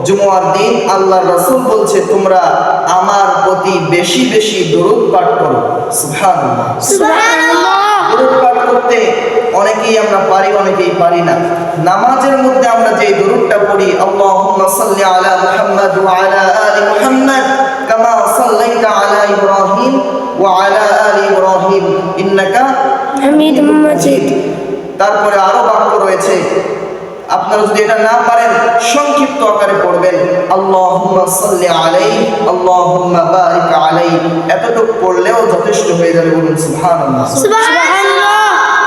জুমার দিন আল্লাহর রাসূল বলছে তোমরা আমার প্রতি বেশি বেশি দরুদ পাঠ করো। সুবহানাল্লাহ সুবহানাল্লাহ। দরুদ পাঠ করতে অনেকেই আমরা পারি, অনেকেই পারি না। নামাজের মধ্যে আমরা যে দরুদটা পড়ি, আল্লাহুম্মা সাল্লি আলা মুহাম্মাদ ওয়া আলা আলি মুহাম্মাদ কামা সাল্লাইতা আলা ইব্রাহিম ওয়া আলা আলি ইব্রাহিম ইন্নাকা হামিদুম মাজিদ। তারপরে আরো বাক্য রয়েছে, আপনারা যদি এটা না পারেন সংক্ষিপ্ত আকারে পড়বেন, আল্লাহুম্মা সাল্লি আলাইহি আল্লাহুম্মা বারিক আলাইহি, এতটুকু পড়লেও যথেষ্ট হয়ে যাবে। বলুন সুবহানাল্লাহ। সুবহানাল্লাহ।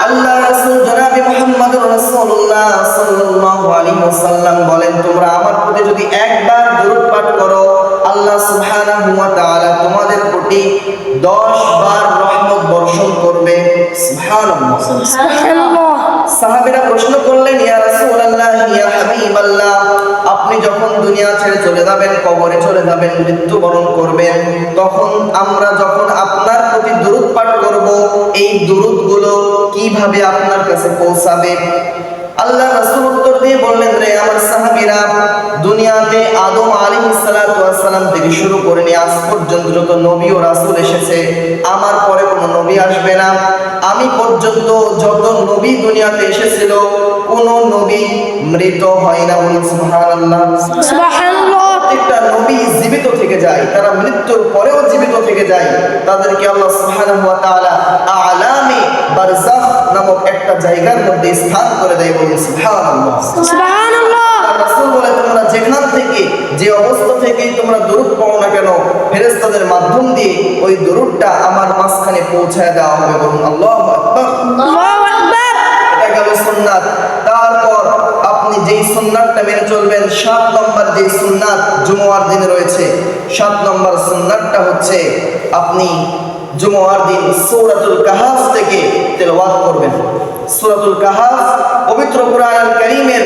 আল্লাহ রাসূল জনাবে মুহাম্মদুর রাসূলুল্লাহ সাল্লাল্লাহু আলাইহি ওয়াসাল্লাম বলেন, তোমরা আমার প্রতি যদি একবার দরুদ পাঠ করো, আল্লাহ সুবহানাহু ওয়া তাআলা তোমাদের প্রতি 10 বার রহমত বর্ষণ করবে। সুবহানাল্লাহ। সুবহানাল্লাহ। সাহাবীরা প্রশ্ন করলেন, ইয়া রাসূলুল্লাহ ইয়া হাবিবাল্লাহ, আপনি যখন দুনিয়া ছেড়ে চলে যাবেন, কবরে চলে যাবেন, মৃত্যুবরণ করবেন, তখন আমরা যখন আপনার প্রতি দরুদ পাঠ করব, এই দরুদগুলো কিভাবে আপনার কাছে পৌঁছাবে? আল্লাহ রাসূল উত্তর দিয়ে বললেন, রে আমার সাহাবীরা, দুনিয়াতে আদম আলাইহিস সালাতু ওয়াস সালাম থেকে শুরু করে নিয়ে আজ পর্যন্ত যত নবী ও রাসূল এসেছে, আমার পরে কোনো নবী আসবে না। আমি পর্যন্ত যত নবী দুনিয়াতে এসেছিল, কোন নবী মৃত হয় না। বলুন সুবহানাল্লাহ। সুবহানাল্লাহ। প্রত্যেকটা নবী জীবিত থেকে যায়, তারা মৃত্যুর পরেও জীবিত থেকে যায়। তাদেরকে আল্লাহ সুবহানাহু ওয়া তাআলা আলামে বারযাখ নামক একটা জায়গার মধ্যে স্থান করে দেয়। বলুন সুবহানাল্লাহ। সুবহানাল্লাহ। রাসূল বলে, তোমরা যেখান থেকে যে অবস্থা থেকে তোমরা দরুদ পড়ো না কেন, ফেরেশতাদের মাধ্যম দিয়ে ওই দরুদটা আমার মাঝখানে পৌঁছায় দেওয়া হবে। বলুন আল্লাহু আকবার। আল্লাহু আকবার। এটা গেল সুন্নাত। তারপর আপনি যেই সুন্নাতটা মেনে চলবেন, 7 নম্বর যে সুন্নাত জুমার দিনে রয়েছে, 7 নম্বর সুন্নাতটা হচ্ছে আপনি জুমার দিন সূরাতুল কাহাফ থেকে তেলাওয়াত করবেন। সূরাতুল কাহাফ পবিত্র কুরআনুল কারীমের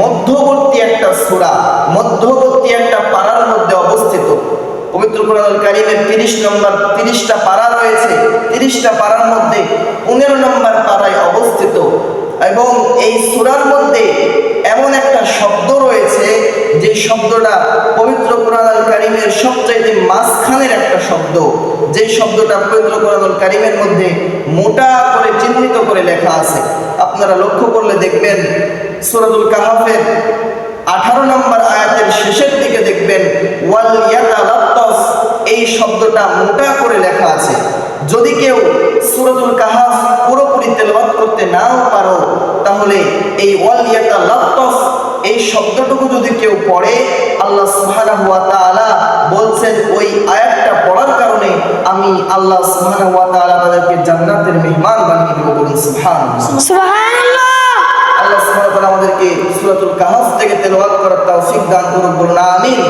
মধ্যবর্তী একটা সূরা, মধ্যবর্তী একটা পারার মধ্যে অবস্থিত। পবিত্র কুরআনুল কারীমের 30টা পারা রয়েছে। 30টা পারার মধ্যে 15 নম্বর পারায় অবস্থিত, এবং এই সূরার মধ্যে এমন একটা শব্দ রয়েছে যে শব্দটা পবিত্র কুরআনুল কারীমের সবচেয়ে মাঝখানের একটা শব্দ, যে শব্দটা পবিত্র কুরআনুল কারীমের মধ্যে মোটা করে চিহ্নিত করে লেখা আছে। আপনারা লক্ষ্য করলে দেখবেন সূরাতুল কাহাফের 18 নম্বর আয়াতের শেষের দিকে দেখবেন ওয়াল ইয়াতালাত্তাফ, এই শব্দটা মোটা করে লেখা আছে। যদি কেউ সূরাতুল কাহাফ পুরোপুরি তেলাওয়াত করতে নাও পারো, তাহলে এই ওয়াল ইয়াতালাত্তাফ এই শব্দটুকু যদি কেউ পড়ে, আল্লাহ সুবহানাহু ওয়া তাআলা বলছেন ওই আয়াতটা পড়ার কারণে আমি আল্লাহ সুবহানাহু ওয়া তাআলা তাদেরকে জান্নাতের মেহমান বানিয়ে দেব। বলুন সুবহানাল্লাহ। সুবহানাল্লাহ। আল্লাহ সুবহানাহু ওয়া তাআলা আমাদেরকে সূরাতুল কাহাফ থেকে তেলাওয়াত করার তৌফিক দান করুন। বলুন আমিন।